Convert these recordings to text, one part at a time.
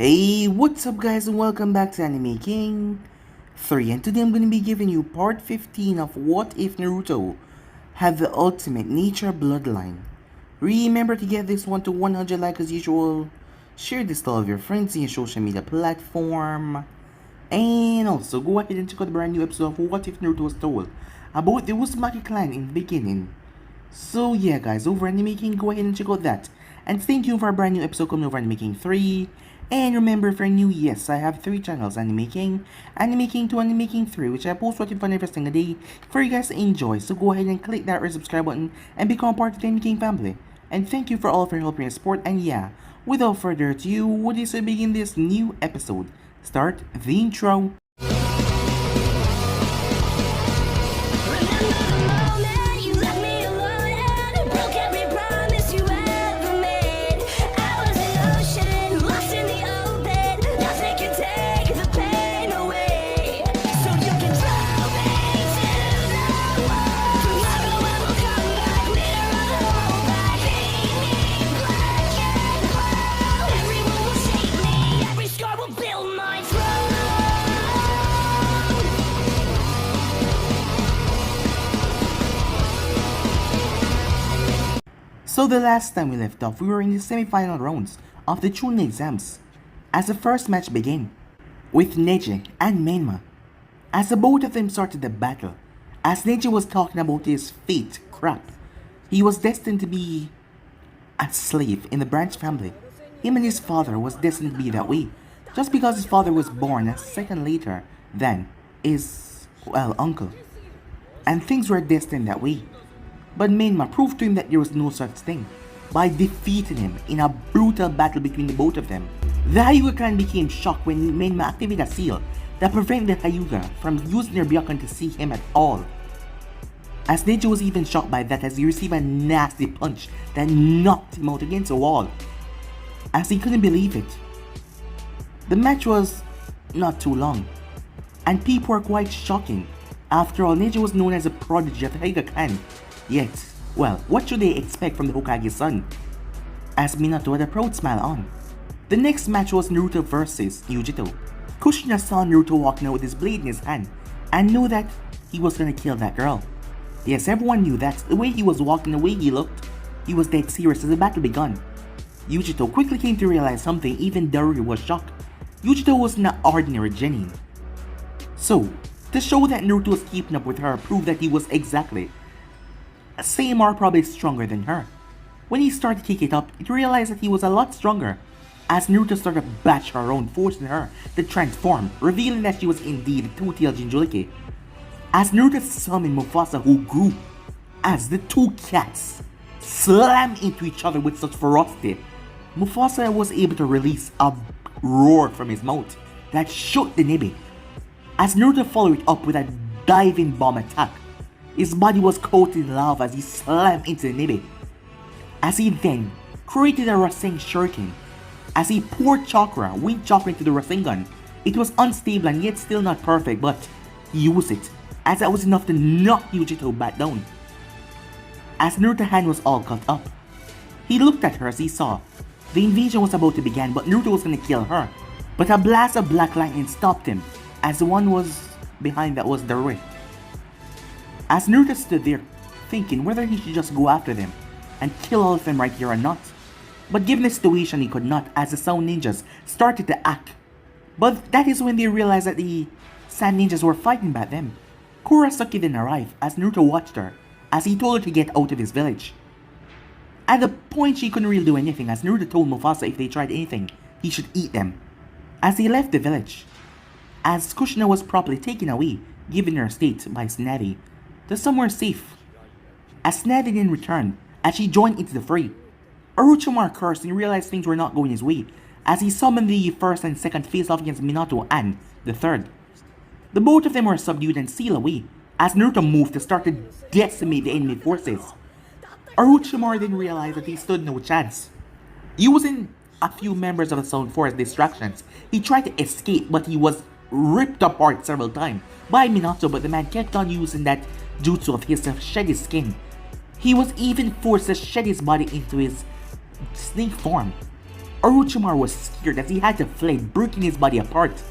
Hey, what's up guys and welcome back to Anime King 3, and today I'm going to be giving you part 15 of What If Naruto Had the Ultimate Nature Bloodline. Remember to get this one to 100 likes as usual, share this to all of your friends in your social media platform, and also go ahead and check out the brand new episode of What If Naruto Was Told about the Uzumaki clan in the beginning. So yeah guys, over Anime King, go ahead and check out that. And thank you for a brand new episode coming over Anime King 3. And remember, if you're new, yes, I have 3 channels, Anime King 2, Anime King 3, which I post watching fun every single day for you guys to enjoy. So go ahead and click that red subscribe button and become part of the Anime King family. And thank you for all of your help and your support. And yeah, without further ado, what is to begin this new episode? Start the intro. So the last time we left off, we were in the semi-final rounds of the Chunin exams, as the first match began, with Neji and Menma. As the both of them started the battle, as Neji was talking about his fate crap, he was destined to be a slave in the Branch family. Him and his father was destined to be that way, just because his father was born a second later than his, uncle. And things were destined that way. But Menma proved to him that there was no such thing by defeating him in a brutal battle between the both of them. The Hyuga clan became shocked when Menma activated a seal that prevented the Hyuga from using their Byakugan to see him at all. As Neji was even shocked by that, as he received a nasty punch that knocked him out against a wall, as he couldn't believe it. The match was not too long, and people were quite shocking. After all, Neji was known as a prodigy of the Hyuga clan. Yet, well, what should they expect from the Hokage's son? As Minato had a proud smile on. The next match was Naruto versus Yujito. Kushina saw Naruto walking out with his blade in his hand and knew that he was gonna kill that girl. Yes, everyone knew that. The way he was walking, the way he looked, he was dead serious as the battle begun. Yujito quickly came to realize something. Even Darui was shocked. Yujito was not ordinary genin. So, to show that Naruto was keeping up with her proved that he was exactly same or probably stronger than her. When he started to kick it up, it realized that he was a lot stronger, as Naruto started to bash her around, forcing her to transform, revealing that she was indeed a two-tailed Jinchuriki. As Naruto summoned Mufasa, who grew, as the two cats slammed into each other with such ferocity, Mufasa was able to release a roar from his mouth that shook the Nibi. As Naruto followed it up with a diving bomb attack, his body was coated in lava as he slammed into the Nibi. As he then created a Rasen Shuriken. As he poured chakra, wind chakra into the Rasengan, it was unstable and yet still not perfect, but he used it, as that was enough to knock Yujito back down. As Naruto's hand was all cut up, he looked at her as he saw the invasion was about to begin, but Naruto was gonna kill her. But a blast of black lightning stopped him, as the one was behind that was Darui. As Naruto stood there, thinking whether he should just go after them and kill all of them right here or not. But given the situation, he could not, as the Sound Ninjas started to act. But that is when they realized that the Sand Ninjas were fighting back them. Kurosaki then arrived, as Naruto watched her, as he told her to get out of his village. At the point, she couldn't really do anything, as Naruto told Mufasa if they tried anything, he should eat them. As he left the village, as Kushina was properly taken away, given her state by Tsunade, to somewhere safe. As Tsunade then returned, as she joined into the fray, Orochimaru cursed and realized things were not going his way, as he summoned the first and second face-off against Minato and the third. The both of them were subdued and sealed away, as Naruto moved to start to decimate the enemy forces. Orochimaru then realized that he stood no chance. Using a few members of the Sound Force distractions, he tried to escape, but he was ripped apart several times by Minato, but the man kept on using that jutsu of his to shed his skin. He was even forced to shed his body into his snake form. Orochimaru was scared as he had to flee, breaking his body apart,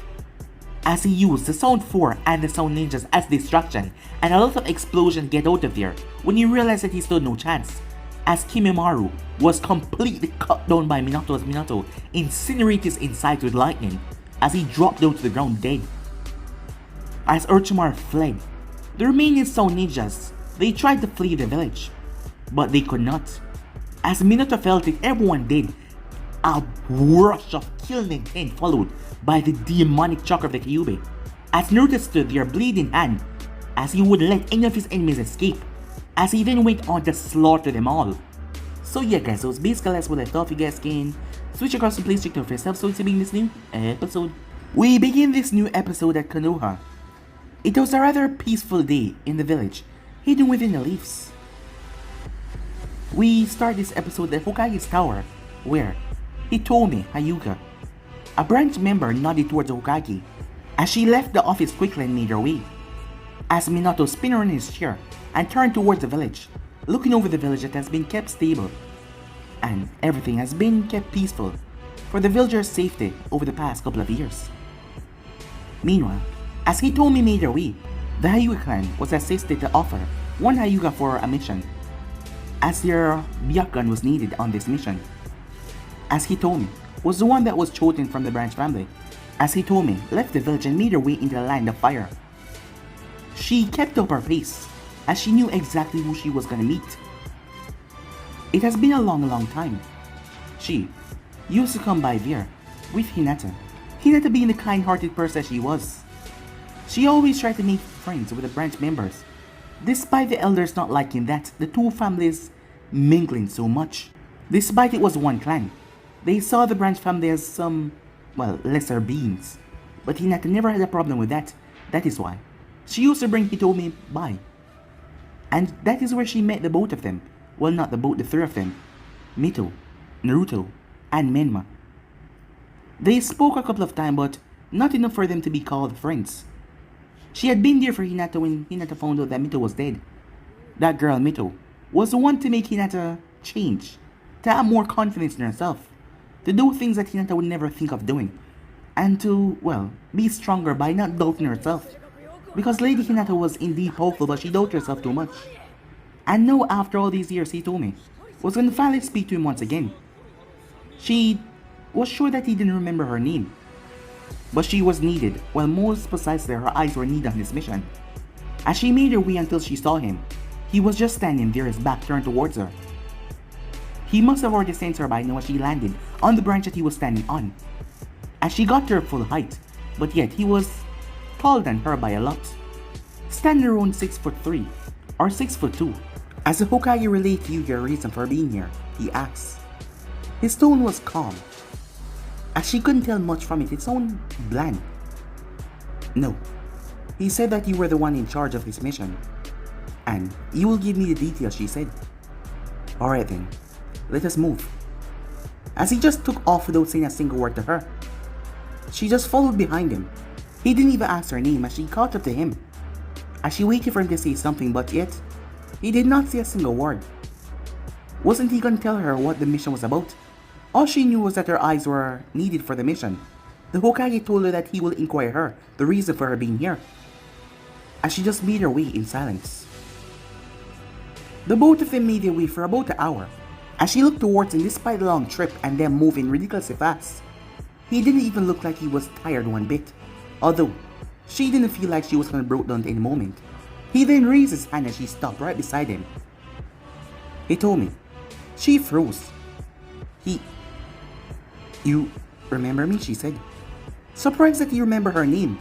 as he used the Sound 4 and the Sound Ninjas as distraction, and a lot of explosions get out of there when he realized that he stood no chance, as Kimimaro was completely cut down by Minato as Minato incinerated his insides with lightning as he dropped down to the ground dead. As Orochimaru fled, the remaining Sound Ninjas, they tried to flee the village, but they could not. As Minato felt it, everyone did. A rush of killing intent followed by the demonic chakra of the Kyuubi, as Naruto stood there bleeding hand, as he wouldn't let any of his enemies escape, as he then went on to slaughter them all. So yeah guys, so it's basically that's what I thought. You guys can switch across to please check out for yourself. So it's being this new episode. We begin this new episode at Konoha. It was a rather peaceful day in the village, hidden within the leaves. We start this episode at Hokage's tower, where Hitomi Hyuga, a branch member, nodded towards Hokage as she left the office quickly and made her way. As Minato spun around in his chair and turned towards the village, looking over the village that has been kept stable, and everything has been kept peaceful for the villagers' safety over the past couple of years. Meanwhile, as Hitomi made her way, the Hyuga clan was assisted to offer one Hyuga for a mission, as their Byakugan was needed on this mission. As Hitomi was the one that was chosen from the branch family, as Hitomi left the village and made her way into the land of fire. She kept up her pace, as she knew exactly who she was gonna meet. It has been a long time. She used to come by there with Hinata. Hinata being the kind-hearted person she was. She always tried to make friends with the branch members, despite the elders not liking that the two families mingling so much. Despite it was one clan, they saw the branch family as some, well, lesser beings. But Hinata never had a problem with that. That is why she used to bring Hitomi by. And that is where she met the both of them. Well, not the both, the three of them. Mito, Naruto, and Menma. They spoke a couple of times, but not enough for them to be called friends. She had been there for Hinata when Hinata found out that Mito was dead. That girl, Mito, was the one to make Hinata change, to have more confidence in herself, to do things that Hinata would never think of doing, and to, well, be stronger by not doubting herself. Because Lady Hinata was indeed powerful, but she doubted herself too much. And now, after all these years, Hitomi was going to finally speak to him once again. She was sure that he didn't remember her name, but she was needed, well, most precisely her eyes were needed on this mission. As she made her way until she saw him, he was just standing there, his back turned towards her. He must have already sensed her by now as she landed on the branch that he was standing on, as she got to her full height, but yet he was taller than her by a lot, standing around 6'3" or 6'2". As the Hokage relayed to you your reason for being here, he asked. His tone was calm, as she couldn't tell much from it. It sounded bland. No, he said that you were the one in charge of this mission, and you will give me the details, she said. Alright then, let us move. As he just took off without saying a single word to her, she just followed behind him. He didn't even ask her name as she caught up to him, as she waited for him to say something, but yet he did not say a single word. Wasn't he gonna tell her what the mission was about? All she knew was that her eyes were needed for the mission. The Hokage told her that he will inquire her the reason for her being here, as she just made her way in silence. The both of them made their way for about an hour, as she looked towards him despite the long trip and them moving ridiculously fast. He didn't even look like he was tired one bit, although she didn't feel like she was gonna break down at any moment. He then raised his hand and she stopped right beside him. He told me. She froze. You remember me? She said, surprised that you remember her name.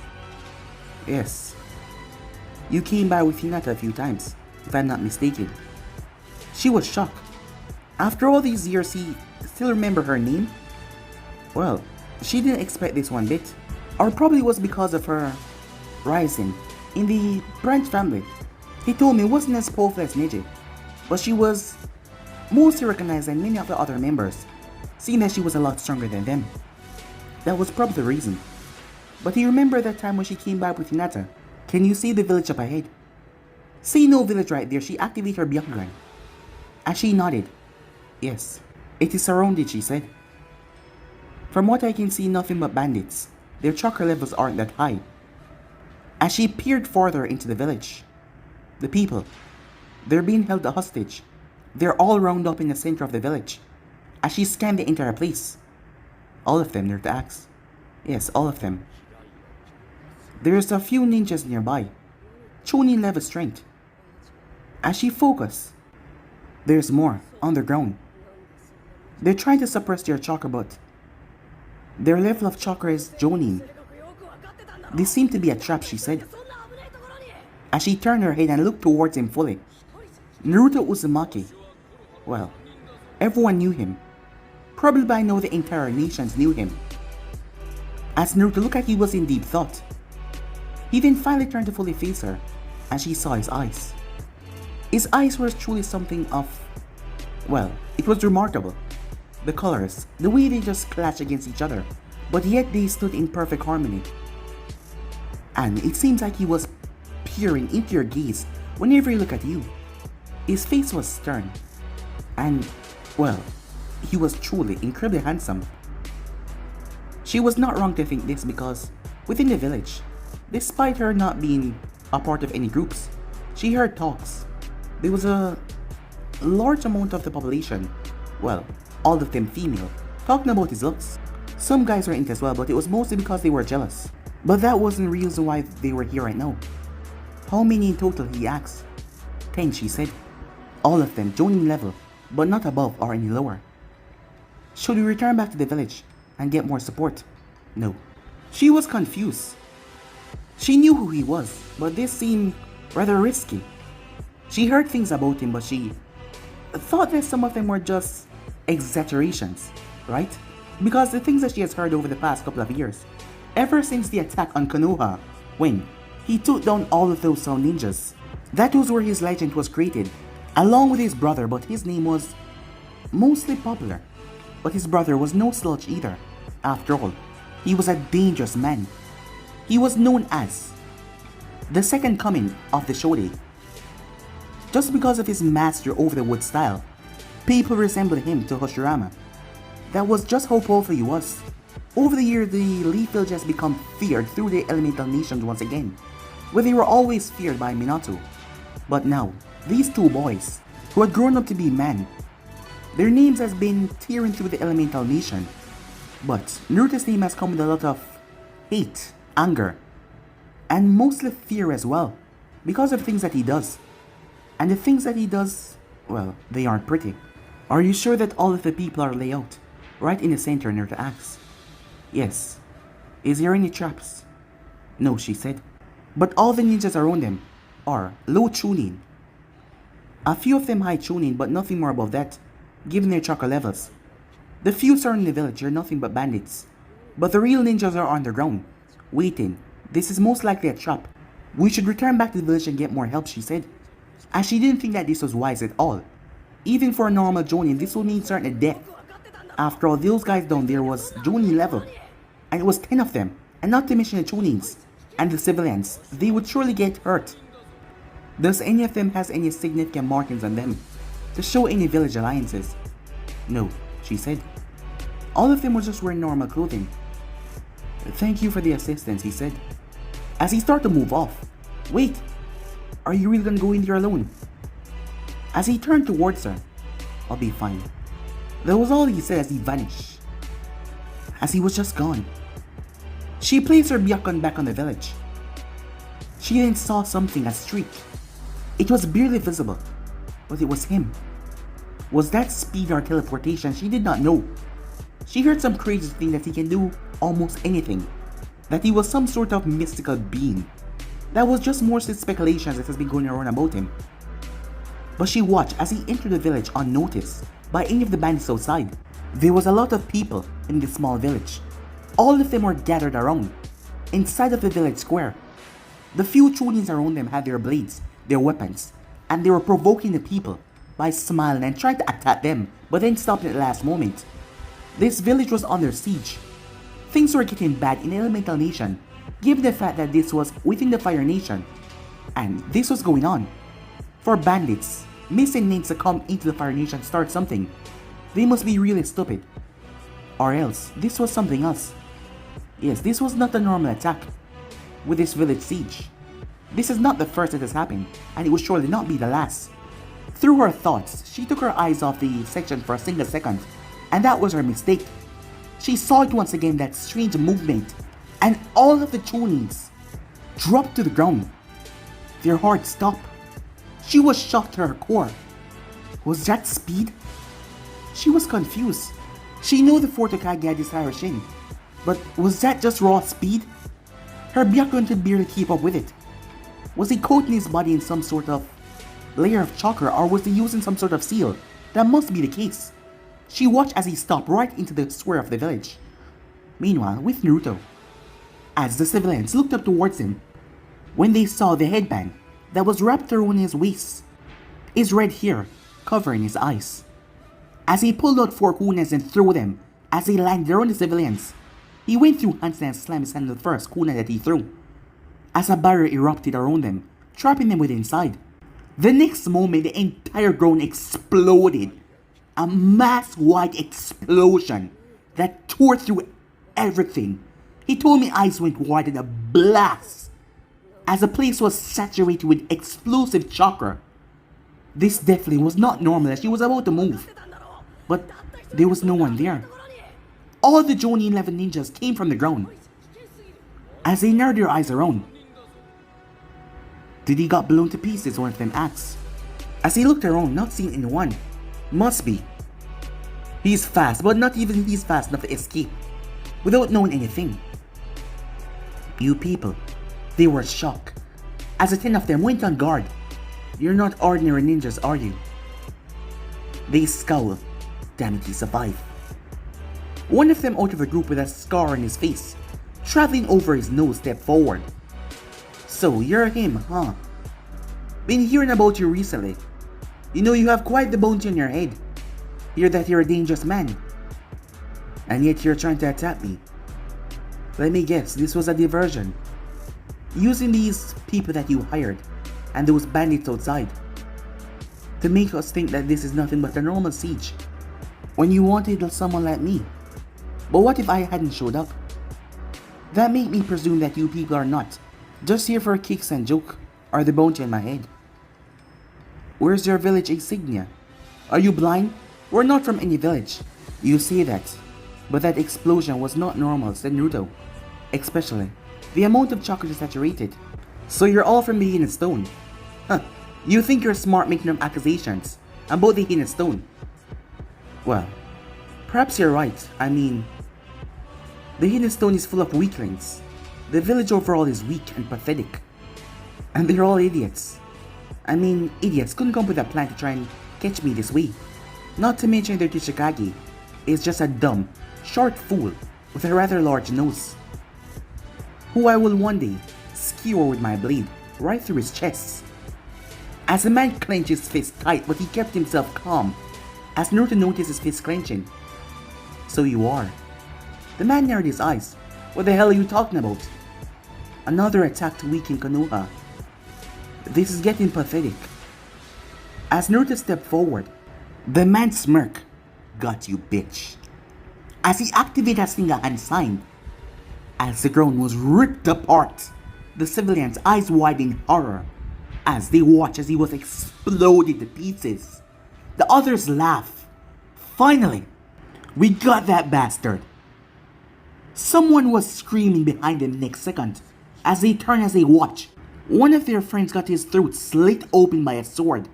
Yes. You came by with Hinata a few times, if I'm not mistaken. She was shocked. After all these years, he still remember her name? Well, she didn't expect this one bit. Or probably was because of her rising in the branch family. He told me it wasn't as powerful as Neji, but she was mostly recognized than many of the other members, seeing that she was a lot stronger than them. That was probably the reason. But he remembered that time when she came back with Hinata. Can you see the village up ahead? See no village right there, she activated her Byakugan. As she nodded. Yes, it is surrounded, she said. From what I can see, nothing but bandits. Their chakra levels aren't that high. As she peered farther into the village, the people, they're being held hostage. They're all round up in the center of the village. As she scanned the entire place, all of them, Naruto asked. Yes, all of them. There's a few ninjas nearby. Chunin level strength. As she focused, there's more underground. They're trying to suppress their chakra, but their level of chakra is Jonin. This seemed to be a trap, she said. As she turned her head and looked towards him fully. Naruto Uzumaki. Well, everyone knew him. Probably by now the entire nations knew him. As Naruto looked like he was in deep thought, he then finally turned to fully face her, and she saw his eyes. His eyes were truly something of, well, it was remarkable. The colors, the way they just clashed against each other, but yet they stood in perfect harmony. And it seems like he was peering into your gaze whenever he looked at you. His face was stern, and, well, he was truly incredibly handsome. She was not wrong to think this because, within the village, despite her not being a part of any groups, she heard talks. There was a large amount of the population, well, all of them female, talking about his looks. Some guys were into as well, but it was mostly because they were jealous. But that wasn't the reason why they were here right now. How many in total, he asked. 10, she said. All of them joining level, but not above or any lower. Should we return back to the village and get more support? No. She was confused. She knew who he was, but this seemed rather risky. She heard things about him, but she thought that some of them were just exaggerations, right? Because the things that she has heard over the past couple of years, ever since the attack on Konoha, when he took down all of those sound ninjas, that was where his legend was created, along with his brother, but his name was mostly popular. But his brother was no slouch either. After all, he was a dangerous man. He was known as the second coming of the Shoday. Just because of his master over the wood style, people resembled him to Hashirama. That was just how powerful he was. Over the years, the Leaf Village has become feared through the elemental nations once again, where they were always feared by Minato. But now, these two boys, who had grown up to be men, their names has been tearing through the elemental nation. But Naruto's name has come with a lot of hate, anger, and mostly fear as well, because of things that he does. And the things that he does, well, they aren't pretty. Are you sure that all of the people are laid out right in the center, Naruto asked. Yes. Is there any traps? No, she said. But all the ninjas around them are low Chunin. A few of them high Chunin, but nothing more above that, given their chakra levels. The few surrounding the village are nothing but bandits. But the real ninjas are underground, waiting. This is most likely a trap. We should return back to the village and get more help, she said. As she didn't think that this was wise at all. Even for a normal Jonin, this would mean certain death. After all, those guys down there was Jonin level. And it was 10 of them, and not to mention the Chunins and the civilians. They would surely get hurt. Does any of them has any significant markings on them to show any village alliances? No, she said. All of them were just wearing normal clothing. Thank you for the assistance, he said. As he started to move off. Wait, are you really gonna go in there alone? As he turned towards her. I'll be fine. That was all he said as he vanished. As he was just gone. She placed her beacon back on the village. She then saw something, a streak. It was barely visible, but it was him. Was that speed or teleportation? She did not know. She heard some crazy thing that he can do almost anything. That he was some sort of mystical being. That was just more speculations that has been going around about him. But she watched as he entered the village unnoticed by any of the bandits outside. There was a lot of people in this small village. All of them were gathered around, inside of the village square. The few Chunins around them had their blades, their weapons, and they were provoking the people by smiling and trying to attack them, but then stopped at the last moment. This village was under siege. Things were getting bad in the Elemental Nation, given the fact that this was within the Fire Nation. And this was going on. For bandits, missing names to come into the Fire Nation start something. They must be really stupid. Or else, this was something else. Yes, this was not a normal attack with this village siege. This is not the first that has happened, and it will surely not be the last. Through her thoughts, she took her eyes off the section for a single second, and that was her mistake. She saw it once again, that strange movement, and all of the Chunins dropped to the ground. Their hearts stopped. She was shocked to her core. Was that speed? She was confused. She knew the fourth Hokage had his Harashin, but was that just raw speed? Her Byakugan could barely keep up with it. Was he coating his body in some sort of layer of chakra, or was he using some sort of seal? That must be the case. She watched as he stopped right into the square of the village. Meanwhile, with Naruto, as the civilians looked up towards him, when they saw the headband that was wrapped around his waist, his red hair covering his eyes. As he pulled out 4 kunas and threw them as they landed around the civilians, he went through handstand and slammed his hand on the first kuna that he threw, as a barrier erupted around them, trapping them within inside. The next moment, the entire ground exploded. A mass wide explosion that tore through everything. He told me eyes went wide in a blast, as the place was saturated with explosive chakra. This definitely was not normal, as she was about to move, but there was no one there. All the Jonin 11 ninjas came from the ground. As they narrowed their eyes around, "Did he got blown to pieces?" one of them asked. As he looked around, not seeing anyone. Must be. He's fast, but not even he's fast enough to escape without knowing anything. You people, they were shocked, as the 10 of them went on guard. You're not ordinary ninjas, are you? They scowled. Damn it, he survived. One of them out of a group with a scar on his face, traveling over his nose, stepped forward. "So, you're him, huh? Been hearing about you recently. You know you have quite the bounty on your head. Hear that you're a dangerous man. And yet you're trying to attack me. Let me guess, this was a diversion. Using these people that you hired, and those bandits outside, to make us think that this is nothing but a normal siege, when you wanted someone like me. But what if I hadn't showed up? That made me presume that you people are not just here for kicks and joke, or the bounty on my head. Where's your village insignia? Are you blind? We're not from any village." "You say that, but that explosion was not normal," said Naruto. "Especially, the amount of chocolate is saturated. So you're all from the Hidden Stone. Huh, you think you're smart making them accusations about the Hidden Stone. Well, perhaps you're right. I mean, the Hidden Stone is full of weaklings. The village overall is weak and pathetic. And they're all idiots. I mean, idiots couldn't come up with a plan to try and catch me this way. Not to mention their Hokage is just a dumb, short fool with a rather large nose, who I will one day skewer with my blade right through his chest." As the man clenched his fist tight, but he kept himself calm as Naruto noticed his fist clenching. "So you are." The man narrowed his eyes. "What the hell are you talking about?" "Another attack to weaken Konoha. This is getting pathetic." As Naruto stepped forward, the man smirked. "Got you, bitch." As he activated a single hand sign, as the ground was ripped apart, the civilians' eyes wide in horror as they watched as he was exploded to pieces. The others laughed. "Finally, we got that bastard." Someone was screaming behind them next second. As they turned as they watched, one of their friends got his throat slit open by a sword.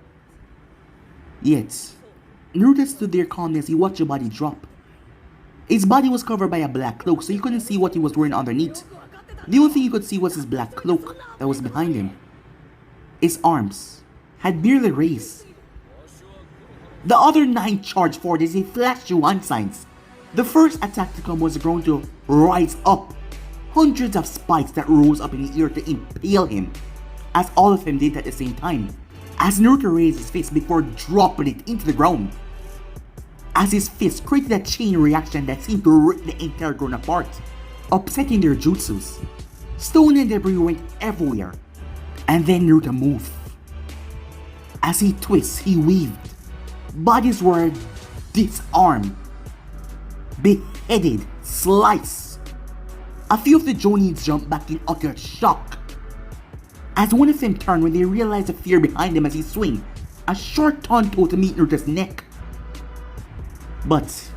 Yet, Naruto stood there calmly as he watched the body drop. His body was covered by a black cloak, so you couldn't see what he was wearing underneath. The only thing you could see was his black cloak that was behind him. His arms had barely raised. The other 9 charged forward as he flashed Chunin signs. The first attack to come was going to rise up. Hundreds of spikes that rose up in the air to impale him, as all of them did at the same time. As Naruto raised his fist before dropping it into the ground, as his fist created a chain reaction that seemed to rip the entire ground apart, upsetting their jutsus. Stone and debris went everywhere, and then Naruto moved. As he twists, he weaved. Bodies were disarmed. headed slice. A few of the Jonins jumped back in utter shock. As one of them turned when they realized the fear behind him as he swung a short tanto to meet Naruto's neck. But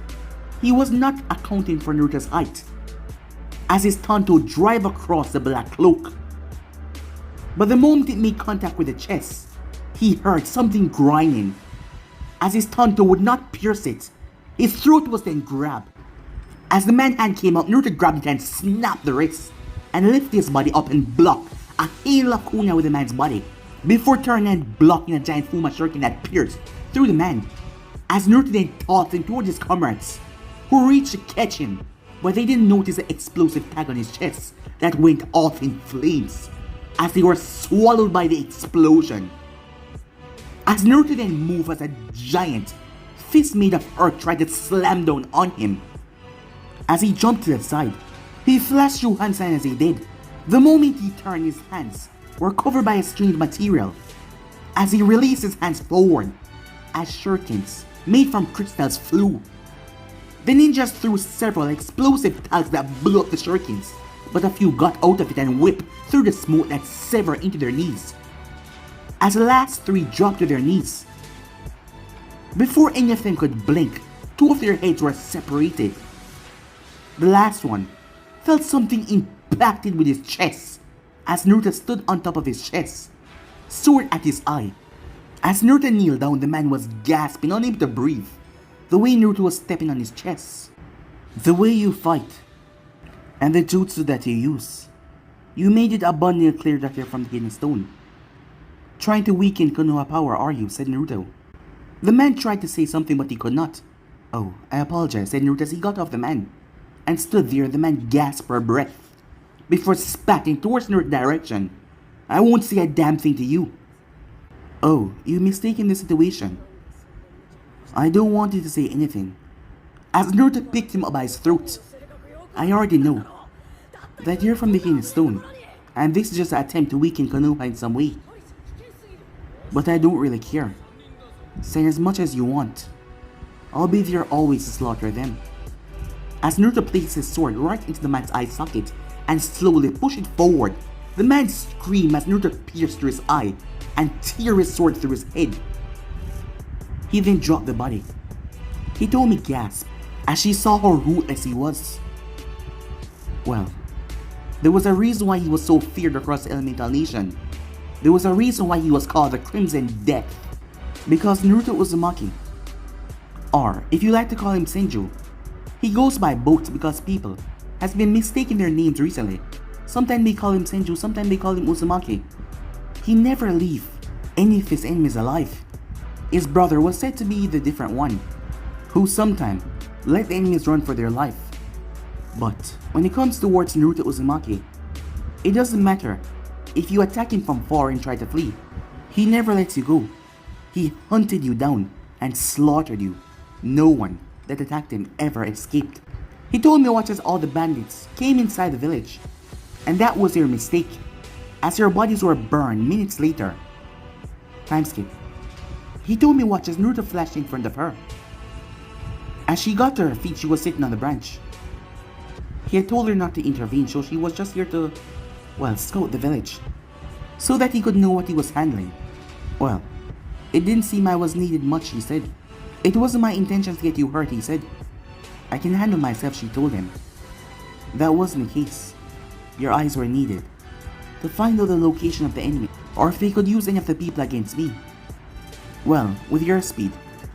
he was not accounting for Naruto's height, as his tanto drive across the black cloak. But the moment it made contact with the chest, he heard something grinding. As his tanto would not pierce it, his throat was then grabbed. As the man's hand came up, Naruto grabbed it and snapped the wrist, and lifted his body up and blocked a hail of kuna with the man's body, before turning and blocking a giant Fuma shuriken that pierced through the man. As Naruto then tossed him towards his comrades, who reached to catch him, but they didn't notice the explosive tag on his chest that went off in flames, as they were swallowed by the explosion. As Naruto then moved as a giant fist made of earth tried to slam down on him. As he jumped to the side, he flashed through hand sign as he did. The moment he turned, his hands were covered by a strange material. As he released his hands forward, as shurikens made from crystals flew. The ninjas threw several explosive tags that blew up the shurikens, but a few got out of it and whipped through the smoke that severed into their knees. As the last three dropped to their knees, before any of them could blink, two of their heads were separated. The last one felt something impacted with his chest as Naruto stood on top of his chest, sword at his eye. As Naruto kneeled down, the man was gasping, unable to breathe, the way Naruto was stepping on his chest. The way you fight, and the jutsu that you use, you made it abundantly clear that you're from the Hidden Stone. Trying to weaken Konoha power, are you? Said Naruto. The man tried to say something but he could not. Oh, I apologize, said Naruto as he got off the man, and stood there. The man gasped for breath, before spatting towards Naruto's direction. I won't say a damn thing to you. Oh, you mistaken the situation. I don't want you to say anything. As Naruto picked him up by his throat. I already know that you're from the Hidden Stone, and this is just an attempt to weaken Konoha in some way. But I don't really care. Say as much as you want. I'll be there always to slaughter them. As Naruto placed his sword right into the man's eye socket and slowly pushed it forward, the man screamed as Naruto pierced through his eye and tear his sword through his head. He then dropped the body. Hitomi gasped as she saw how ruthless he was. Well, there was a reason why he was so feared across the Elemental Nation. There was a reason why he was called the Crimson Death. Because Naruto Uzumaki, or if you like to call him Senju, he goes by both because people has been mistaking their names recently. Sometimes they call him Senju, sometimes they call him Uzumaki. He never leave any of his enemies alive. His brother was said to be the different one, who sometimes let the enemies run for their life. But when it comes towards Naruto Uzumaki, it doesn't matter if you attack him from far and try to flee. He never lets you go. He hunted you down and slaughtered you. No one that attacked him ever escaped. He told me watch as all the bandits came inside the village, and that was their mistake, as their bodies were burned minutes later. Time skip. He told me watch as Naruto flashed in front of her. As she got to her feet, she was sitting on the branch. He had told her not to intervene, so she was just here to, well, scout the village, so that he could know what he was handling. Well, it didn't seem I was needed much, she said. It wasn't my intention to get you hurt, he said. I can handle myself, she told him. That wasn't the case. Your eyes were needed to find out the location of the enemy, or if they could use any of the people against me. Well, with your speed,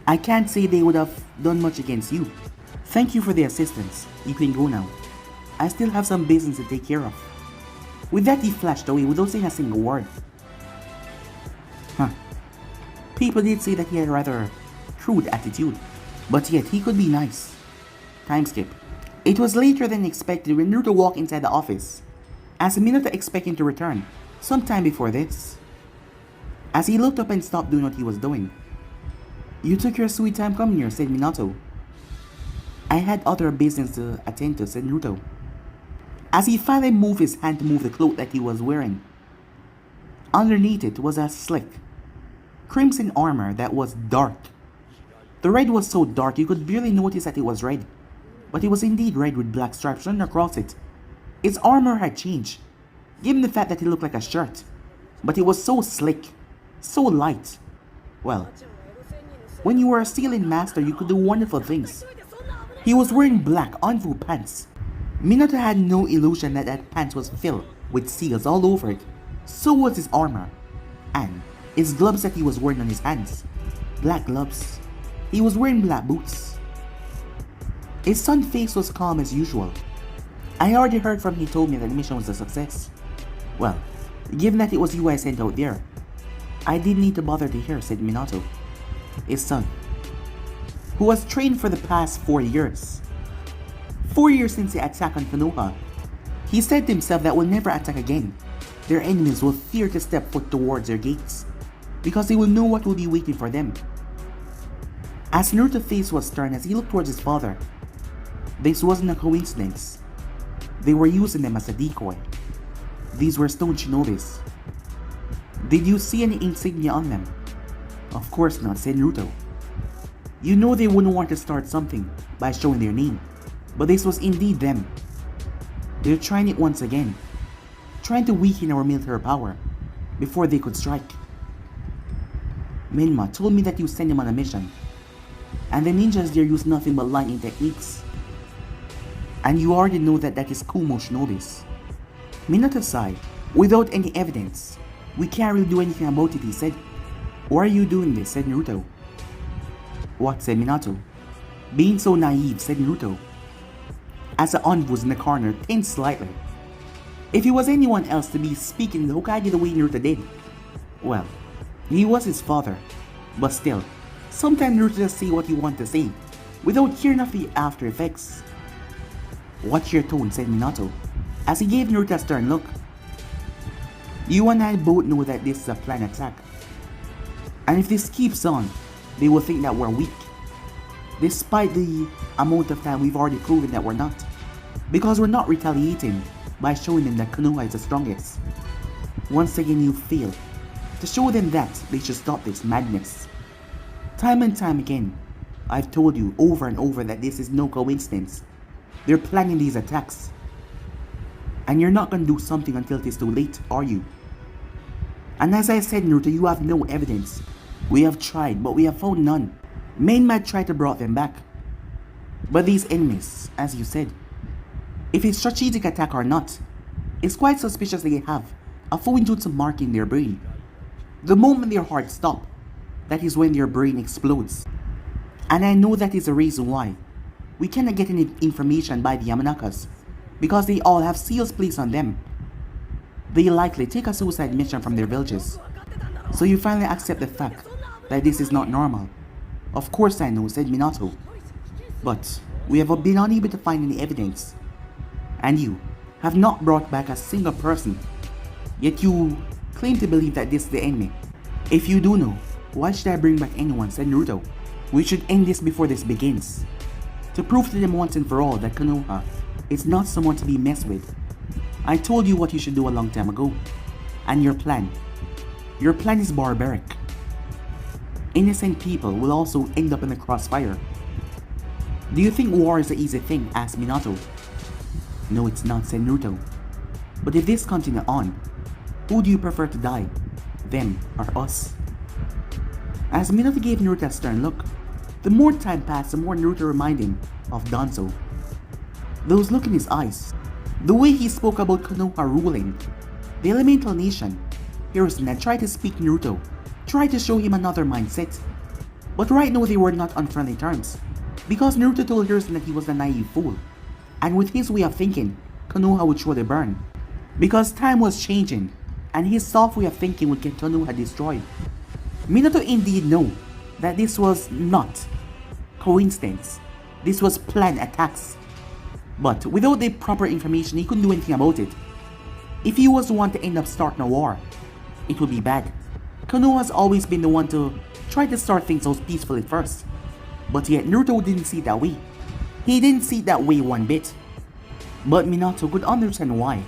I can't say they would have done much against you. Thank you for the assistance. You can go now. I still have some business to take care of. With that, he flashed away without saying a single word. Huh. People did say that he had a rather crude attitude, but yet he could be nice. Time skip. It was later than expected when Naruto walked inside the office, as Minato expected to return sometime before this. As he looked up and stopped doing what he was doing. You took your sweet time coming here, said Minato. I had other business to attend to, said Naruto, as he finally moved his hand to move the cloak that he was wearing. Underneath it was a slick crimson armor that was dark. The red was so dark you could barely notice that it was red, but it was indeed red with black stripes running across it. Its armor had changed, given the fact that it looked like a shirt, but it was so slick, so light. Well, when you were a sealing master, you could do wonderful things. He was wearing black on-full pants. Minato had no illusion that that pants was filled with seals all over it. So was his armor, and his gloves that he was wearing on his hands. Black gloves. He was wearing black boots. His son's face was calm as usual. I already heard from him. He told me that the mission was a success. Well, given that it was you I sent out there, I didn't need to bother to hear, said Minato. His son, who was trained for the past 4 years. 4 years since the attack on Konoha. He said to himself that will never attack again. Their enemies will fear to step foot towards their gates, because they will know what will be waiting for them. As Naruto's face was turned as he looked towards his father, this wasn't a coincidence. They were using them as a decoy. These were stone shinobis. Did you see any insignia on them? Of course not, said Naruto. You know they wouldn't want to start something by showing their name, but this was indeed them. They're trying it once again, trying to weaken our military power before they could strike. Menma told me that you sent him on a mission, and the ninjas there use nothing but lightning techniques. And you already know that that is Kumo shinobis. Minato sighed. Without any evidence, we can't really do anything about it, he said. Why are you doing this, said Naruto. What, said Minato. Being so naive, said Naruto. As the Anbu was in the corner, tensed slightly. If it was anyone else to be speaking the Hokage the way Naruto did, well, he was his father. But still, sometimes Naruto just say what he wants to say, without hearing of the after effects. Watch your tone, said Minato, as he gave Naruto a stern look. You and I both know that this is a planned attack. And if this keeps on, they will think that we're weak. Despite the amount of time we've already proven that we're not. Because we're not retaliating by showing them that Konoha is the strongest. Once again you fail to show them that they should stop this madness. Time and time again, I've told you over and over that this is no coincidence. They're planning these attacks. And you're not gonna do something until it is too late, are you? And as I said, Naruto, you have no evidence. We have tried, but we have found none. Mainman tried to bring them back. But these enemies, as you said, if it's strategic attack or not, it's quite suspicious they have a Fuinjutsu mark in their brain. The moment their heart stops, that is when their brain explodes. And I know that is the reason why we cannot get any information by the Yamanakas, because they all have seals placed on them. They likely take a suicide mission from their villages. So you finally accept the fact that this is not normal. Of course I know, said Minato. But we have been unable to find any evidence. And you have not brought back a single person. Yet you claim to believe that this is the enemy. If you do know, why should I bring back anyone, said Naruto. We should end this before this begins. To prove to them once and for all that Konoha is not someone to be messed with. I told you what you should do a long time ago. And your plan is barbaric. Innocent people will also end up in the crossfire. Do you think war is an easy thing? Asked Minato. No, it's not, said Naruto. But if this continues on, who do you prefer to die? Them or us? As Minato gave Naruto a stern look, the more time passed, the more Naruto reminded him of Danzo. Those look in his eyes, the way he spoke about Konoha ruling, the elemental nation. Hiruzen had tried to speak Naruto, tried to show him another mindset. But right now they were not on friendly terms, because Naruto told Hiruzen that he was a naive fool, and with his way of thinking, Konoha would surely burn. Because time was changing, and his soft way of thinking would get Konoha destroyed. Minato indeed knew that this was not coincidence, this was planned attacks. But without the proper information, he couldn't do anything about it. If he was the one to end up starting a war, it would be bad. Konoha has always been the one to try to start things out peacefully first. But yet Naruto didn't see it that way. He didn't see it that way one bit. But Minato could understand why.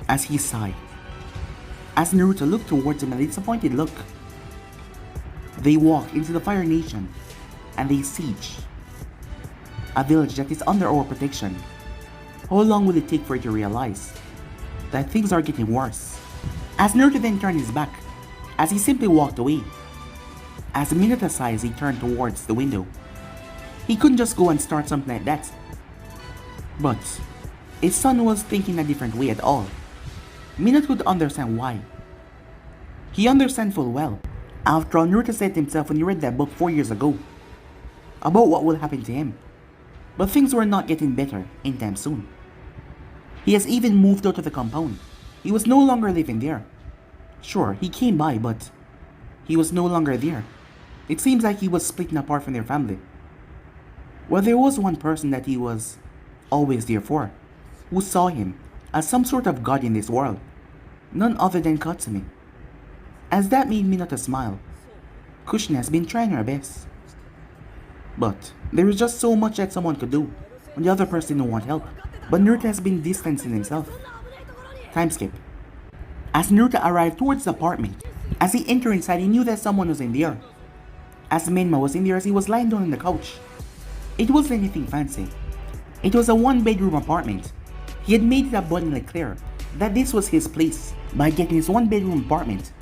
As he sighed, as Naruto looked towards him with a disappointed look, they walked into the Fire Nation and they siege. a village that is under our protection. How long will it take for you to realize that things are getting worse? As Naruto then turned his back, as he simply walked away. As Minato sighed as he turned towards the window. He couldn't just go and start something like that. But his son was thinking a different way at all. Minato could understand why. He understand full well. After all, Naruto said to himself when he read that book 4 years ago about what will happen to him. But things were not getting better anytime soon. He has even moved out of the compound. He was no longer living there. Sure, he came by, but he was no longer there. It seems like he was splitting apart from their family. Well, there was one person that he was always there for, who saw him as some sort of god in this world, none other than Katsumi. As that made Minato smile, Kushina has been trying her best. But there is just so much that someone could do when the other person don't want help. But Naruto has been distancing himself. Time skip. As Naruto arrived towards the apartment, as he entered inside, he knew that someone was in there. As Menma was in there as he was lying down on the couch. It wasn't anything fancy. It was a one-bedroom apartment. He had made it abundantly clear that this was his place by getting his one-bedroom apartment.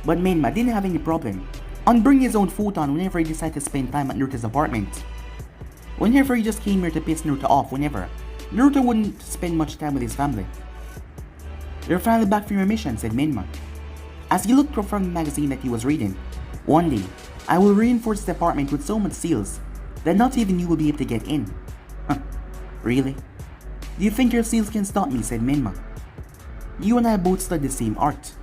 But Menma didn't have any problem on bringing his own futon whenever he decided to spend time at Naruto's apartment. Whenever he just came here to piss Naruto off whenever, Naruto wouldn't spend much time with his family. "You're finally back from your mission," said Menma, as he looked from the magazine that he was reading. "One day, I will reinforce the apartment with so much seals that not even you will be able to get in." "Huh, really? Do you think your seals can stop me?" said Menma. "You and I both studied the same art."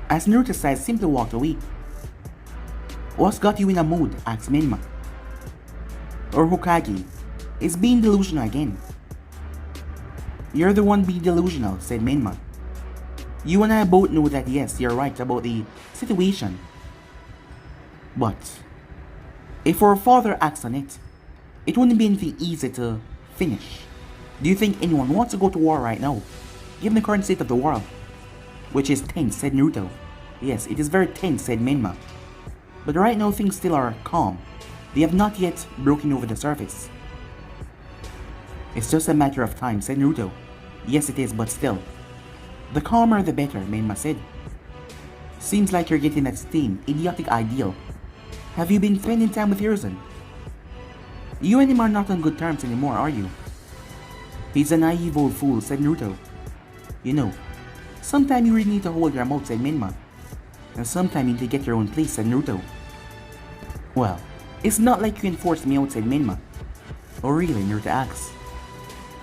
As Naruto sighed, simply walked away. "What's got you in a mood?" asked Menma. "Or Hokage is being delusional again." "You're the one being delusional," said Menma. "You and I both know that yes, you're right about the situation. But if our father acts on it, it wouldn't be anything easy to finish. Do you think anyone wants to go to war right now, given the current state of the world?" "Which is tense," said Naruto. "Yes, it is very tense," said Menma. "But right now things still are calm. They have not yet broken over the surface." "It's just a matter of time," said Naruto. "Yes it is, but still. The calmer the better," Menma said. "Seems like you're getting that same idiotic ideal. Have you been spending time with Hiruzen?" "You and him are not on good terms anymore, are you?" "He's a naive old fool," said Naruto. "You know, sometime you really need to hold your mouth," said Menma. "And sometime you need to get your own place," said Naruto. "Well, it's not like you can force me out," said Menma. "Oh really?" Naruto asked.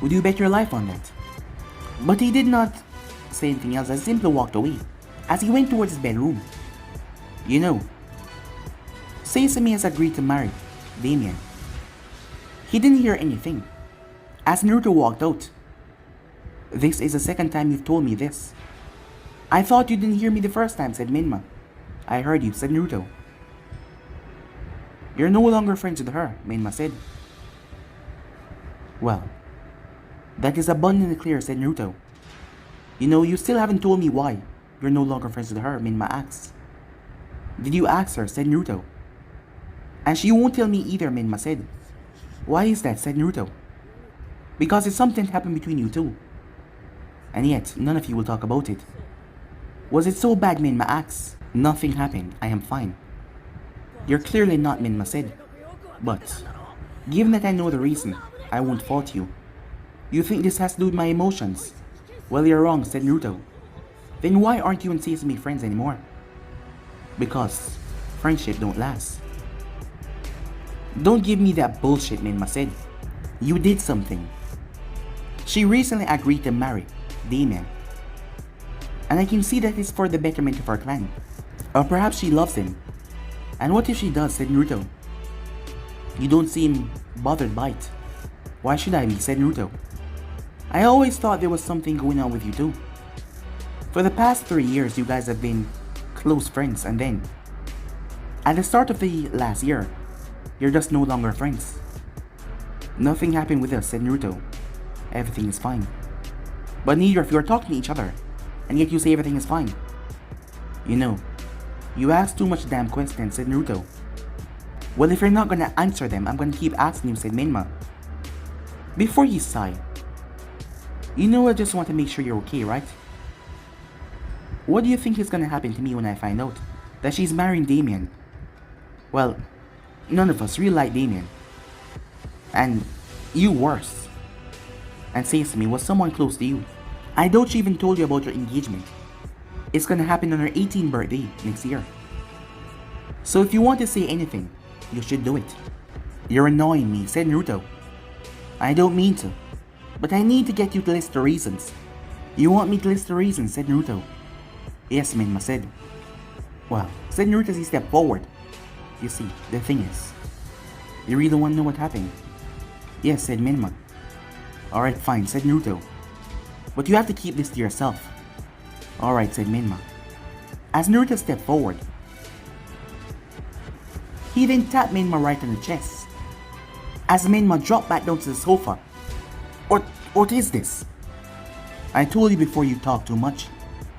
"Would you bet your life on that?" But he did not say anything else, as he simply walked away, as he went towards his bedroom. "You know, Sesame has agreed to marry Damien." He didn't hear anything, as Naruto walked out. "This is the second time you've told me this." "I thought you didn't hear me the first time," said Menma. "I heard you," said Naruto. "You're no longer friends with her," Menma said. "Well, that is abundantly clear," said Naruto. "You know, you still haven't told me why you're no longer friends with her," Menma asked. "Did you ask her?" said Naruto. "And she won't tell me either," Menma said. "Why is that?" said Naruto. "Because it's something happened between you two. And yet, none of you will talk about it." "Was it so bad?" Menma asked. "Nothing happened. I am fine." "You're clearly not," Menma said. "But, given that I know the reason, I won't fault you. You think this has to do with my emotions? Well, you're wrong," said Naruto. "Then why aren't you and Sesame friends anymore?" "Because friendship don't last." "Don't give me that bullshit," Menma said. "You did something. She recently agreed to marry Damien. And I can see that it's for the betterment of our clan. Or perhaps she loves him. And what if she does?" said Naruto. "You don't seem bothered by it." "Why should I be?" said Naruto. "I always thought there was something going on with you too. For the past 3 years you guys have been close friends, and then at the start of the last year, you're just no longer friends." "Nothing happened with us," said Naruto. "Everything is fine." "But neither of you are talking to each other, and yet you say everything is fine." "You know, you ask too much damn questions," said Naruto. "Well, if you're not gonna answer them, I'm gonna keep asking you," said Menma. Before he sighed, you know, I just want to make sure you're okay, right? What do you think is gonna happen to me when I find out that she's marrying Damien? Well, none of us really like Damien. And you worse. And says to me, was someone close to you? I doubt she even told you about your engagement. It's gonna happen on her 18th birthday next year. So if you want to say anything, you should do it. You're annoying me, said Naruto. I don't mean to, but I need to get you to list the reasons. You want me to list the reasons, said Naruto. Yes, Minma said. Well, said Naruto as he stepped forward. You see, the thing is, you really want to know what happened? Yes, said Minma. Alright, fine, said Naruto. But you have to keep this to yourself. Alright, said Minma. As Naruto stepped forward, he then tapped Minma right on the chest. As Minma dropped back down to the sofa. What is this? I told you before you talk too much.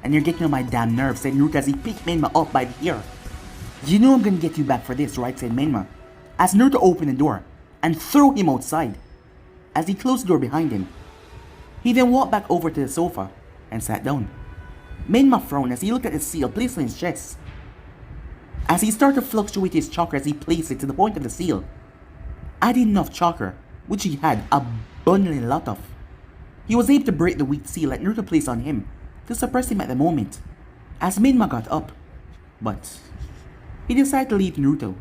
And you're getting on my damn nerves, said Naruto as he picked Minma up by the ear. You know I'm gonna get you back for this, right, said Minma. As Naruto opened the door and threw him outside. As he closed the door behind him, he then walked back over to the sofa and sat down. Minma frowned as he looked at the seal placed on his chest. As he started to fluctuate his chakra as he placed it to the point of the seal, adding enough chakra, which he had abundantly a lot of. He was able to break the weak seal that Naruto placed on him to suppress him at the moment. As Minma got up, but he decided to leave Naruto.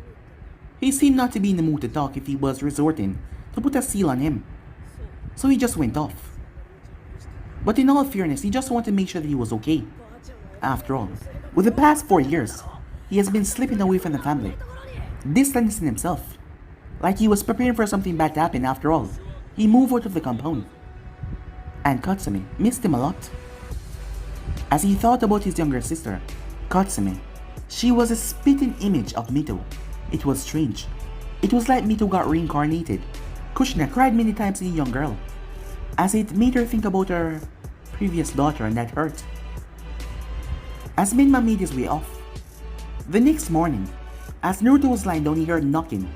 He seemed not to be in the mood to talk if he was resorting to put a seal on him, so he just went off. But in all fairness, he just wanted to make sure that he was okay. After all, with the past 4 years, he has been slipping away from the family, distancing himself, like he was preparing for something bad to happen. After all, he moved out of the compound, and Katsumi missed him a lot. As he thought about his younger sister, Katsumi, she was a spitting image of Mito. It was strange. It was like Mito got reincarnated. Kushina cried many times as a young girl, as it made her think about her previous daughter, and that hurt. As Minma made his way off, the next morning, as Naruto was lying down, he heard knocking.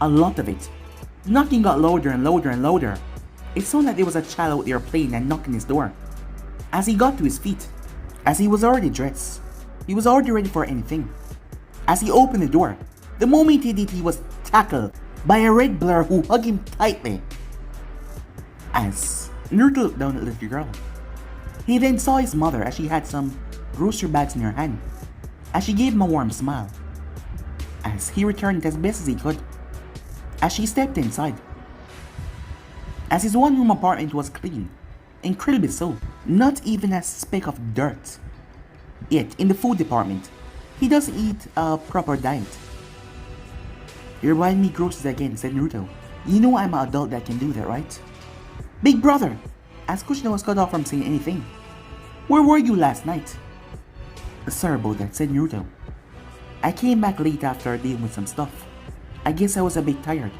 A lot of it. Knocking got louder and louder and louder. It sounded like there was a child out there playing and knocking his door. As he got to his feet, as he was already dressed, he was already ready for anything. As he opened the door, the moment he did, he was tackled by a red blur who hugged him tightly. As Naruto looked down at the little girl, he then saw his mother as she had some grocery bags in her hand, as she gave him a warm smile. As he returned it as best as he could, as she stepped inside. As his one-room apartment was clean, incredibly so, not even a speck of dirt. Yet, in the food department, he does eat a proper diet. You're buying me groceries again, said Naruto. You know I'm an adult that can do that, right? Big brother! As Kushina was cut off from saying anything. Where were you last night? Sorry about that, said Naruto. I came back late after dealing with some stuff. I guess I was a bit tired.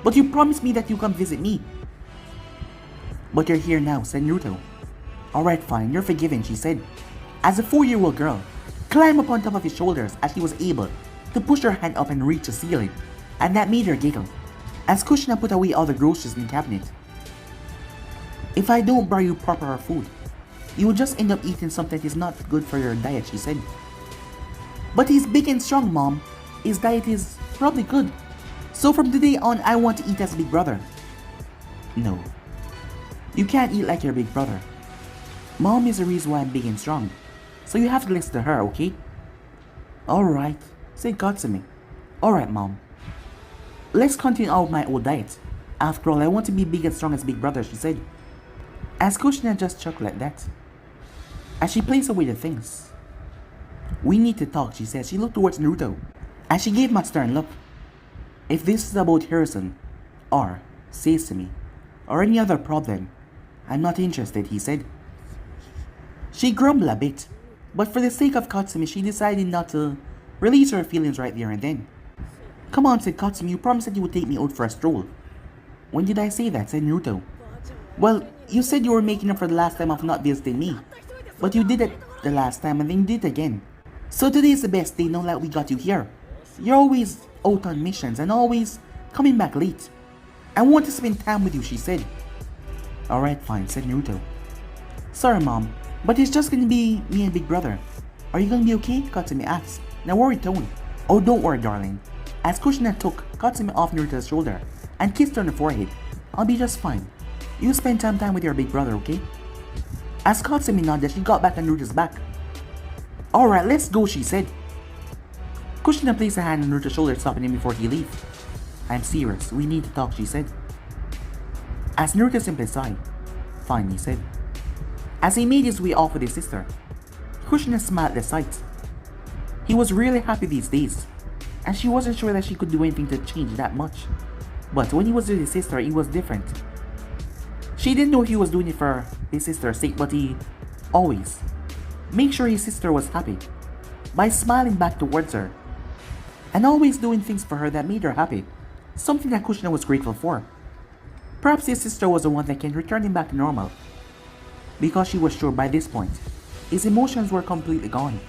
But you promised me that you come visit me. But you're here now, said Naruto. Alright, fine, you're forgiven, she said. As a 4-year-old girl climbed up on top of his shoulders as she was able to push her hand up and reach the ceiling, and that made her giggle. As Kushina put away all the groceries in the cabinet. If I don't buy you proper food, you will just end up eating something that is not good for your diet, she said. But he's big and strong, Mom. His diet is probably good. So from today on, I want to eat as big brother. No. You can't eat like your big brother. Mom is the reason why I'm big and strong. So you have to listen to her, okay? Alright, said Katsumi. Alright, Mom. Let's continue on with my old diet. After all, I want to be big and strong as big brother, she said. As Kushina just chuckled at that, as she placed away the things. We need to talk, she said. She looked towards Naruto, as she gave him a stern look. If this is about Harrison, or Sesame, or any other problem, I'm not interested, he said. She grumbled a bit, but for the sake of Katsumi, she decided not to release her feelings right there and then. Come on, said Katsumi, you promised that you would take me out for a stroll. When did I say that, said Naruto. Well, you said you were making up for the last time of not visiting me. But you did it the last time and then you did it again. So today is the best day now that we got you here. You're always out on missions and always coming back late. I want to spend time with you, she said. Alright, fine, said Naruto. Sorry, Mom, but it's just gonna be me and Big Brother. Are you gonna be okay? Katsumi asked, in a worried tone. Oh, don't worry, darling. As Kushina took Katsumi off Naruto's shoulder and kissed her on the forehead. I'll be just fine. You spend some time with your big brother, okay? As Katsumi nodded, she got back on Naruto's back. Alright, let's go, she said. Kushina placed a hand on Naruto's shoulder, stopping him before he left. I'm serious, we need to talk, she said. As Naruto simply sighed. Fine, he said. As he made his way off with his sister, Kushina smiled at the sight. He was really happy these days, and she wasn't sure that she could do anything to change that much. But when he was with his sister, it was different. She didn't know he was doing it for his sister's sake, but he always made sure his sister was happy by smiling back towards her and always doing things for her that made her happy, something that Kushina was grateful for. Perhaps his sister was the one that can return him back to normal, because she was sure by this point, his emotions were completely gone.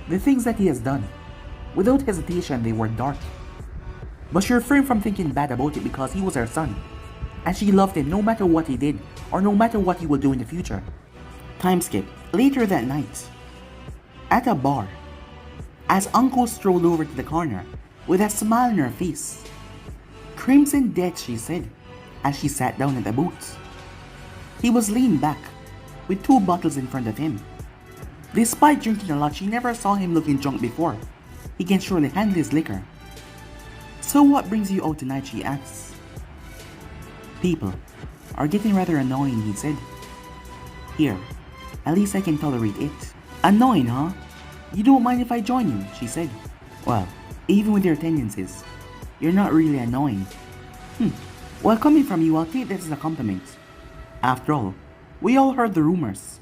The things that he has done, without hesitation, they were dark. But she refrained from thinking bad about it because he was her son, and she loved him no matter what he did, or no matter what he would do in the future. Time skip. Later that night, at a bar, as Uncle strolled over to the corner with a smile on her face. Crimson Death, she said, as she sat down at the booth. He was leaning back, with 2 bottles in front of him. Despite drinking a lot, she never saw him looking drunk before. He can surely handle his liquor. So what brings you out tonight, she asks. People are getting rather annoying, he said. Here, at least I can tolerate it. Annoying, huh? You don't mind if I join you, she said. Well, even with your tendencies, you're not really annoying. Well, coming from you, I'll take this as a compliment. After all, we all heard the rumors.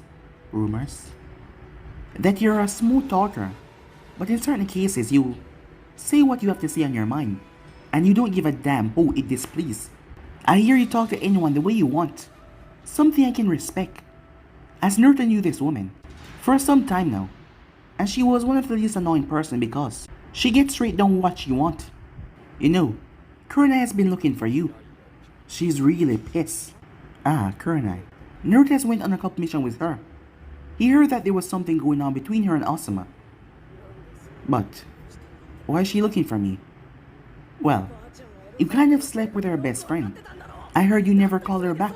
Rumors? That you're a smooth talker, but in certain cases you say what you have to say on your mind, and you don't give a damn who it displeases. I hear you talk to anyone the way you want, something I can respect. As Naruto knew this woman for some time now, and she was one of the least annoying person because she gets straight down what she wants. You know, Kurenai has been looking for you. She's really pissed. Ah, Kurenai. Naruto has went on a couple mission with her. He heard that there was something going on between her and Asuma. But why is she looking for me? Well, you kind of slept with her best friend. I heard you never called her back.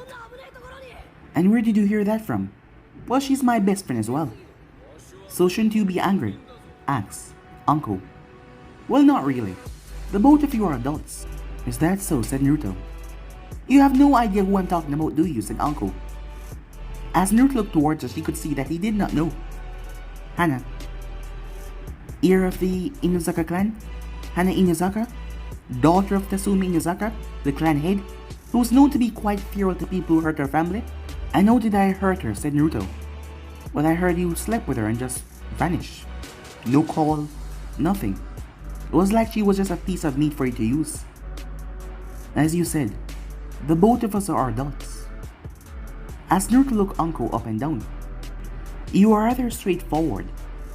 And where did you hear that from? Well, she's my best friend as well. So shouldn't you be angry? Asks Uncle. Well, not really. The both of you are adults. Is that so? Said Naruto. You have no idea who I'm talking about, do you? Said Uncle. As Naruto looked towards her, she could see that he did not know. Hana. Heir of the Inuzaka clan? Hana Inuzaka? Daughter of Tatsumi Inuzaka, the clan head, who was known to be quite feral to people who hurt her family? I know that I hurt her, said Naruto. But I heard you slept with her and just vanished. No call, nothing. It was like she was just a piece of meat for you to use. As you said, the both of us are adults. As Naruto looked Uncle up and down, you are rather straightforward,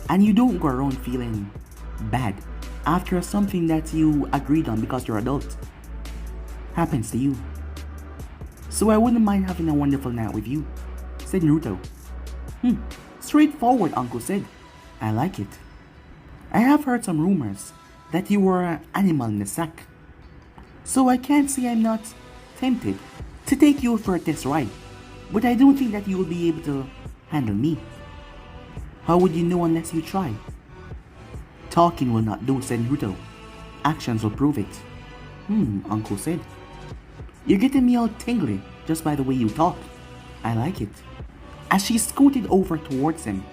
and you don't go around feeling bad after something that you agreed on because you're adult happens to you. So I wouldn't mind having a wonderful night with you, said Naruto. Straightforward, Uncle said. I like it. I have heard some rumors that you were an animal in the sack. So I can't say I'm not tempted to take you for a test ride, but I don't think that you will be able to handle me. How would you know unless you try? Talking will not do, said Naruto. Actions will prove it. Uncle said. You're getting me all tingly just by the way you talk. I like it. As she scooted over towards him,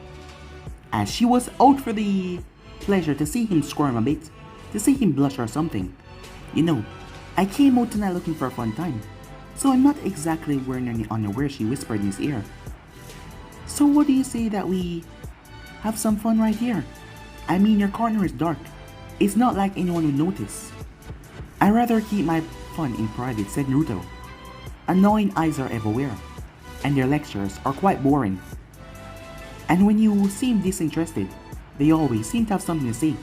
as she was out for the pleasure to see him squirm a bit, to see him blush or something. You know, I came out tonight looking for a fun time, so I'm not exactly wearing any underwear, she whispered in his ear. So what do you say that we have some fun right here? I mean, your corner is dark. It's not like anyone would notice. I'd rather keep my fun in private, said Naruto. Annoying eyes are everywhere, and their lectures are quite boring. And when you seem disinterested, they always seem to have something to say.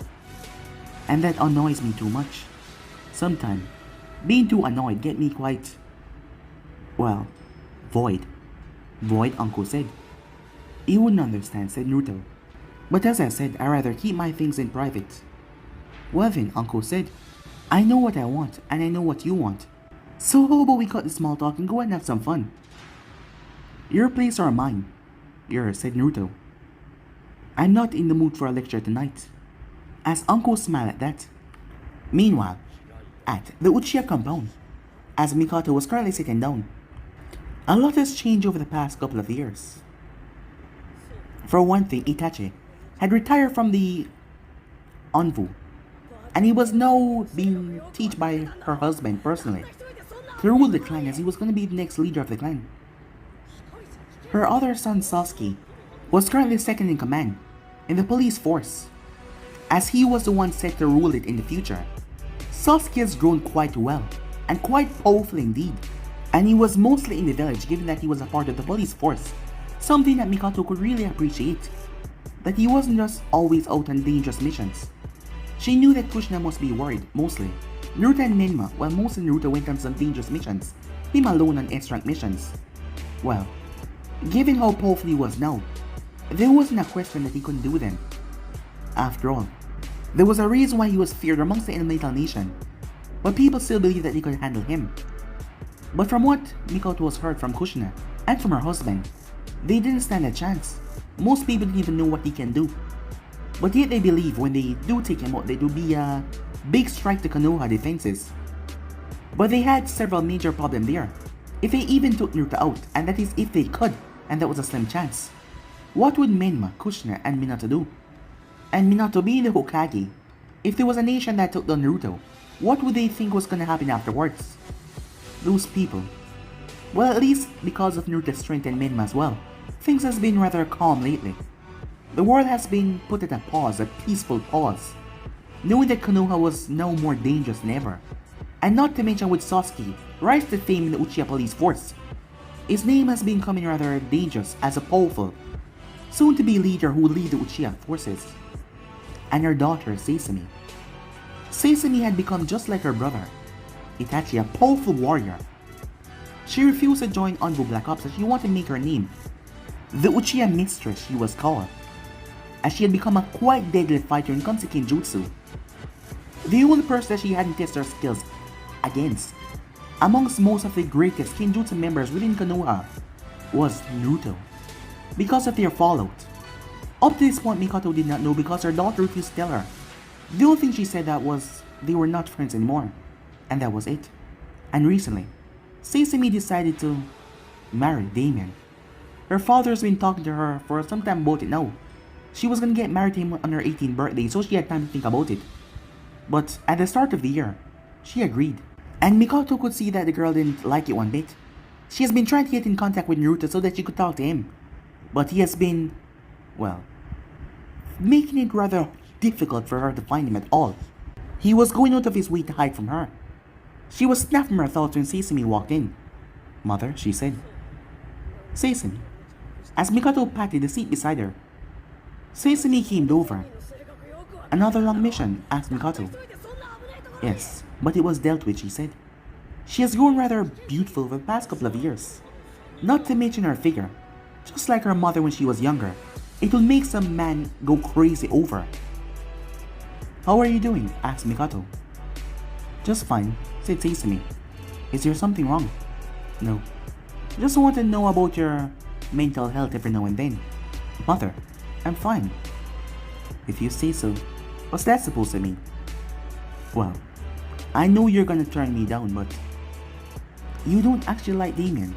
And that annoys me too much. Sometimes, being too annoyed get me quite, well, Void. Void, uncle said. You wouldn't understand, said Naruto. But as I said, I'd rather keep my things in private. Well then, uncle said. I know what I want, and I know what you want. So how about we cut the small talk and go and have some fun? Your place or mine? Yours, said Naruto. I'm not in the mood for a lecture tonight. As uncle smiled at that. Meanwhile, at the Uchiha compound, as Mikoto was currently sitting down, a lot has changed over the past couple of years. For one thing, Itachi had retired from the Anvu, and he was now being taught by her husband personally to rule the clan, as he was going to be the next leader of the clan. Her other son Sasuke was currently second in command in the police force, as he was the one set to rule it in the future. Sasuke has grown quite well and quite powerful indeed, and he was mostly in the village given that he was a part of the police force, something that Mikoto could really appreciate, that he wasn't just always out on dangerous missions. She knew that Kushina must be worried, mostly. Naruto and Menma, while most of Naruto went on some dangerous missions, him alone on S-rank missions. Well, given how powerful he was now, there wasn't a question that he couldn't do them. After all, there was a reason why he was feared amongst the Elemental Nation, but people still believed that they could handle him. But from what Mikoto was heard from Kushina and from her husband, they didn't stand a chance. Most people didn't even know what he can do. But yet they believe when they do take him out, there will be a big strike to Konoha defenses. But they had several major problems there. If they even took Naruto out, and that is if they could, and that was a slim chance, what would Menma, Kushina, and Minato do? And Minato being the Hokage, if there was a nation that took down Naruto, what would they think was gonna happen afterwards? Those people. Well, at least because of Naruto's strength and Menma as well, things has been rather calm lately. The world has been put at a pause, a peaceful pause, knowing that Konoha was now more dangerous than ever. And not to mention with Sasuke rise to fame in the Uchiha police force, his name has been becoming rather dangerous as a powerful, soon-to-be leader who would lead the Uchiha forces. And her daughter, Sesame. Sesame had become just like her brother, Itachi, a powerful warrior. She refused to join Anbu Black Ops as she wanted to make her name the Uchiha Mistress, she was called, as she had become a quite deadly fighter when it comes to Kenjutsu. The only person that she hadn't tested her skills against, amongst most of the greatest Kenjutsu members within Konoha, was Naruto, because of their fallout. Up to this point, Mikoto did not know because her daughter refused to tell her. The only thing she said that was they were not friends anymore, and that was it. And recently, Sesame decided to marry Damien. Her father's been talking to her for some time about it now. She was gonna get married to him on her 18th birthday, so she had time to think about it. But at the start of the year, she agreed. And Mikoto could see that the girl didn't like it one bit. She has been trying to get in contact with Naruto so that she could talk to him. But he has been, well, making it rather difficult for her to find him at all. He was going out of his way to hide from her. She was snapped from her thoughts when Sesame walked in. "Mother," she said. "Sesame." As Mikoto patted the seat beside her, Sesame came over. "Another long mission?" asked Mikoto. "Yes, but it was dealt with," she said. "She has grown rather beautiful over the past couple of years. Not to mention her figure, just like her mother when she was younger. It will make some man go crazy over." "How are you doing?" asked Mikoto. "Just fine," said Sesame. "Is there something wrong?" "No. Just want to know about your mental health every now and then." "Mother, I'm fine." "If you say so. What's that supposed to mean?" "Well, I know you're gonna turn me down, but you don't actually like Damien.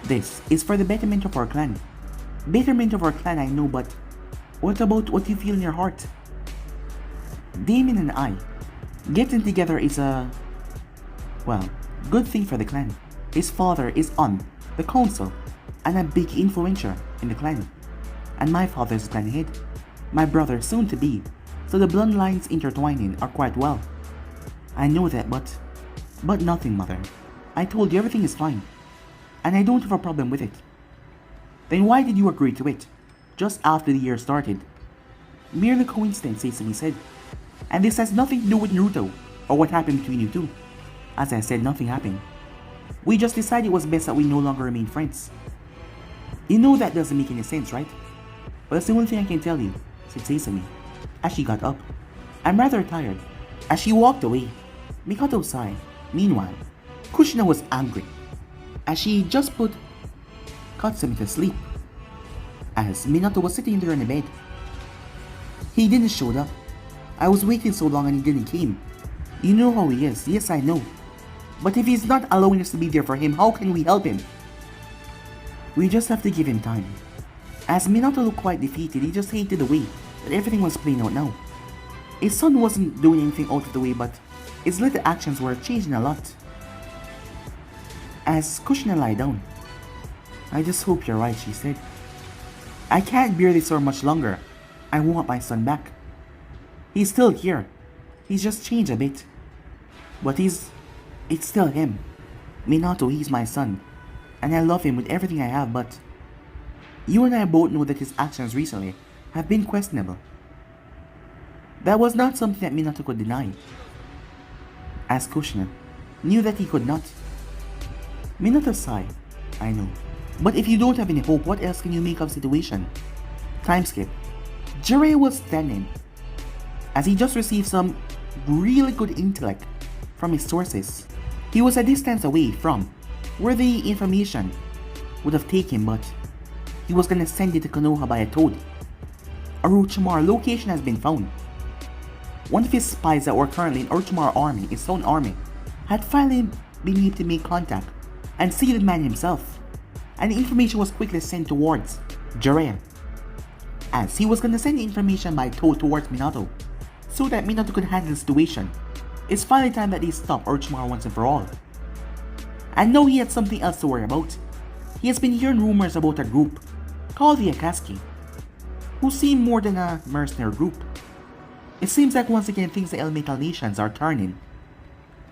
This is for the betterment of our clan. Betterment of our clan, I know, but what about what you feel in your heart? Damien and I, getting together is a, well, good thing for the clan. His father is on the council and a big influencer in the clan. And my father is clan head. My brother soon to be, so the bloodlines intertwining are quite well. I know that, but nothing, Mother. I told you everything is fine, and I don't have a problem with it." "Then why did you agree to it, just after the year started?" "Merely coincidence," Sesame said. "And this has nothing to do with Naruto, or what happened between you two. As I said, nothing happened. We just decided it was best that we no longer remain friends. You know that doesn't make any sense, right? But that's the only thing I can tell you, said Sesame, as she got up. I'm rather tired. As she walked away, Mikoto sighed. Meanwhile, Kushina was angry, as she just put Katsumi to sleep, as Minato was sitting there in the bed. He didn't show up. I was waiting so long and he didn't came. You know how he is, yes I know. But if he's not allowing us to be there for him, how can we help him? We just have to give him time. As Minato looked quite defeated, he just hated the way that everything was playing out now. His son wasn't doing anything out of the way, but his little actions were changing a lot. As Kushina lay down, I just hope you're right, she said. I can't bear this for much longer. I want my son back. He's still here. He's just changed a bit. But it's still him. Minato, he's my son. And I love him with everything I have, but you and I both know that his actions recently have been questionable. That was not something that Minato could deny, as Kushina knew that he could not. Minato sighed. I know. But if you don't have any hope, what else can you make of the situation? Time skip. Jiraiya was standing, as he just received some really good intellect from his sources. He was a distance away from where the information would have taken, but he was gonna send it to Konoha by a toad. Orochimaru's location has been found. One of his spies that were currently in Orochimaru's army, his own army, had finally been able to make contact and see the man himself, and the information was quickly sent towards Jiraiya, as he was gonna send the information by toad towards Minato, so that Minato could handle the situation. It's finally time that they stop Orochimaru once and for all. And now he had something else to worry about. He has been hearing rumors about a group called the Akatsuki, who seem more than a mercenary group. It seems like once again things the elemental nations are turning.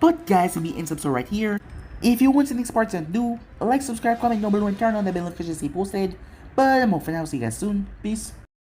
But guys, if you end up right here, if you want some next parts, do like, subscribe, comment down below, and turn on the bell notifications to stay posted. But I'm off for now, see you guys soon, peace.